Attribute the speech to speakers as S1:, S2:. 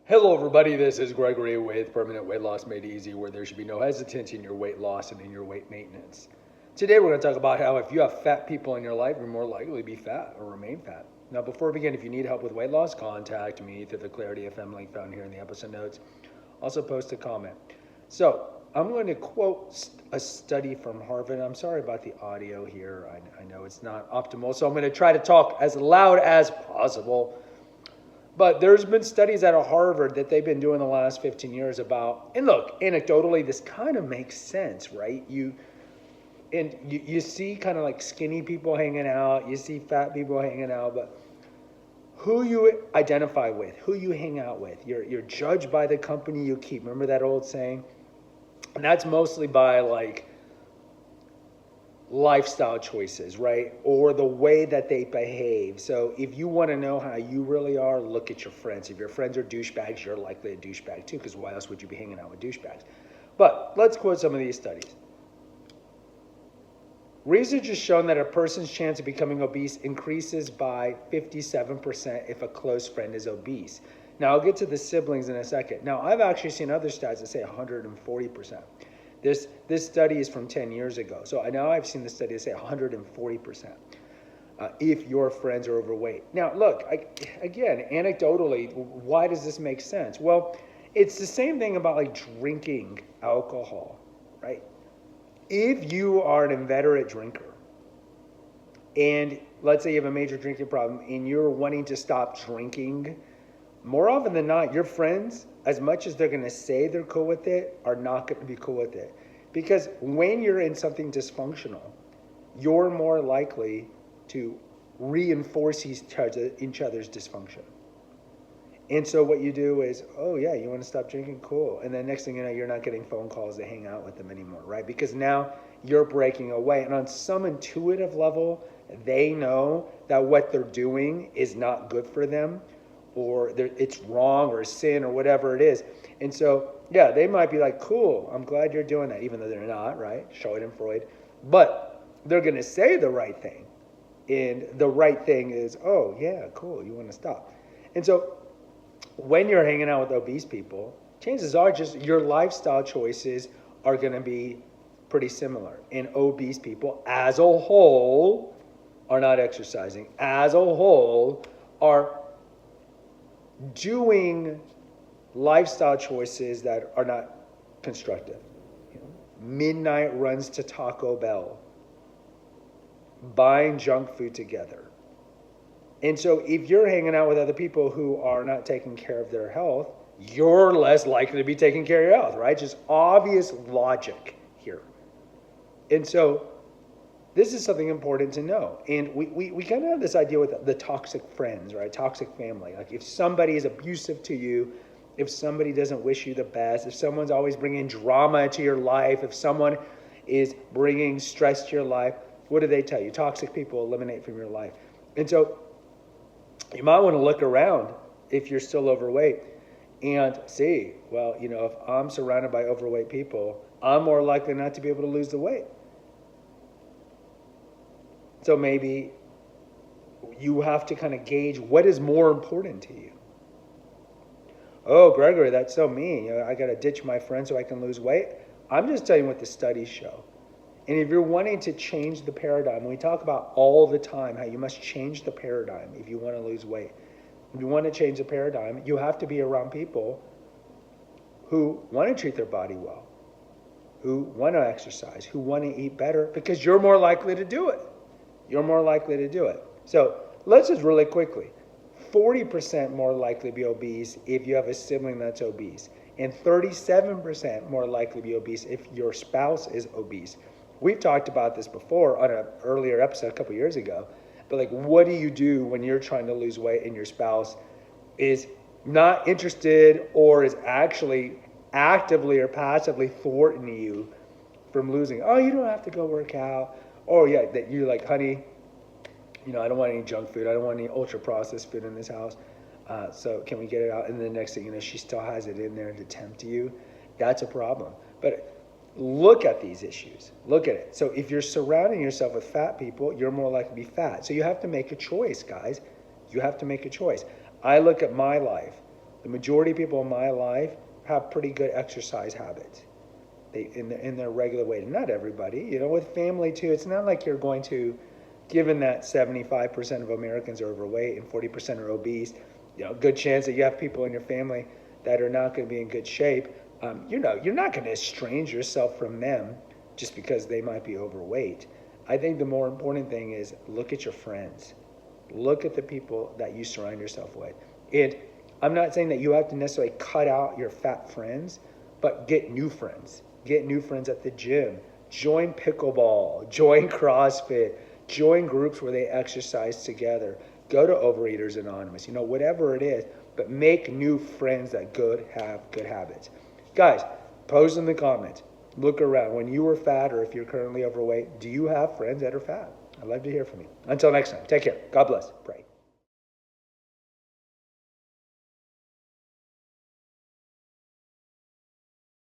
S1: Hello, everybody. This is Gregory with Permanent Weight Loss Made Easy, where there should be no hesitancy in your weight loss and in your weight maintenance. Today, we're going to talk about how if you have fat people in your life, you're more likely to be fat or remain fat. Now, before we begin, if you need help with weight loss, contact me through the Clarity FM link found here in the episode notes. Also, post a comment. So, I'm going to quote a study from Harvard. I'm sorry about the audio here. I know it's not optimal, so I'm going to try to talk as loud as possible. But there's been studies out of Harvard that they've been doing the last 15 years about, and look, anecdotally, this kind of makes sense, right? You see kind of like skinny people hanging out, you see fat people hanging out, but who you identify with, who you hang out with, you're judged by the company you keep. Remember that old saying? And that's mostly by like lifestyle choices, right? Or the way that they behave. So if you want to know how you really are, look at your friends. If your friends are douchebags, you're likely a douchebag too, because why else would you be hanging out with douchebags? But let's quote some of these studies. Research has shown that a person's chance of becoming obese increases by 57% if a close friend is obese. Now, I'll get to the siblings in a second. Now, I've actually seen other stats that say 140%. This study is from 10 years ago. So now I've seen the study say 140% if your friends are overweight. Now, look, again, anecdotally, why does this make sense? Well, it's the same thing about like drinking alcohol, right? If you are an inveterate drinker and let's say you have a major drinking problem and you're wanting to stop drinking, more often than not, your friends, as much as they're going to say they're cool with it, are not going to be cool with it. Because when you're in something dysfunctional, you're more likely to reinforce each other's dysfunction. And so what you do is, oh yeah, you want to stop drinking? Cool. And then next thing you know, you're not getting phone calls to hang out with them anymore, right? Because now you're breaking away. And on some intuitive level, they know that what they're doing is not good for them, or it's wrong or sin or whatever it is. And so, yeah, they might be like, cool, I'm glad you're doing that, even though they're not, right? Schadenfreude. But they're going to say the right thing. And the right thing is, oh, yeah, cool, you want to stop. And so when you're hanging out with obese people, chances are just your lifestyle choices are going to be pretty similar. And obese people, as a whole, are not exercising. As a whole, are doing lifestyle choices that are not constructive. Midnight runs to Taco Bell, buying junk food together. And so if you're hanging out with other people who are not taking care of their health, you're less likely to be taking care of your health, right? Just obvious logic here. And so this is something important to know. And we kind of have this idea with the toxic friends, right? Toxic family. Like if somebody is abusive to you, if somebody doesn't wish you the best, if someone's always bringing drama into your life, if someone is bringing stress to your life, what do they tell you? Toxic people eliminate from your life. And so you might want to look around if you're still overweight and see, well, if I'm surrounded by overweight people, I'm more likely not to be able to lose the weight. So maybe you have to kind of gauge what is more important to you. Oh, Gregory, that's so mean. I got to ditch my friend so I can lose weight. I'm just telling you what the studies show. And if you're wanting to change the paradigm, we talk about all the time how you must change the paradigm if you want to lose weight. If you want to change the paradigm, you have to be around people who want to treat their body well, who want to exercise, who want to eat better, because you're more likely to do it. You're more likely to do it. So let's just really quickly. 40% more likely to be obese if you have a sibling that's obese. And 37% more likely to be obese if your spouse is obese. We've talked about this before on an earlier episode a couple years ago. But like, what do you do when you're trying to lose weight and your spouse is not interested or is actually actively or passively thwarting you from losing? Oh, you don't have to go work out. Oh, yeah, that you're like, honey, I don't want any junk food. I don't want any ultra-processed food in this house. So can we get it out? And then the next thing you know, she still has it in there to tempt you. That's a problem. But look at these issues. Look at it. So if you're surrounding yourself with fat people, you're more likely to be fat. So you have to make a choice, guys. You have to make a choice. I look at my life. The majority of people in my life have pretty good exercise habits. In their regular weight. And not everybody, with family too, it's not like you're going to, given that 75% of Americans are overweight and 40% are obese, good chance that you have people in your family that are not going to be in good shape. You're not going to estrange yourself from them just because they might be overweight. I think the more important thing is look at your friends. Look at the people that you surround yourself with. And I'm not saying that you have to necessarily cut out your fat friends, but get new friends. Get new friends at the gym. Join pickleball. Join CrossFit. Join groups where they exercise together. Go to Overeaters Anonymous. Whatever it is. But make new friends that have good habits. Guys, post in the comments. Look around. When you were fat or if you're currently overweight, do you have friends that are fat? I'd love to hear from you. Until next time, take care. God bless. Pray.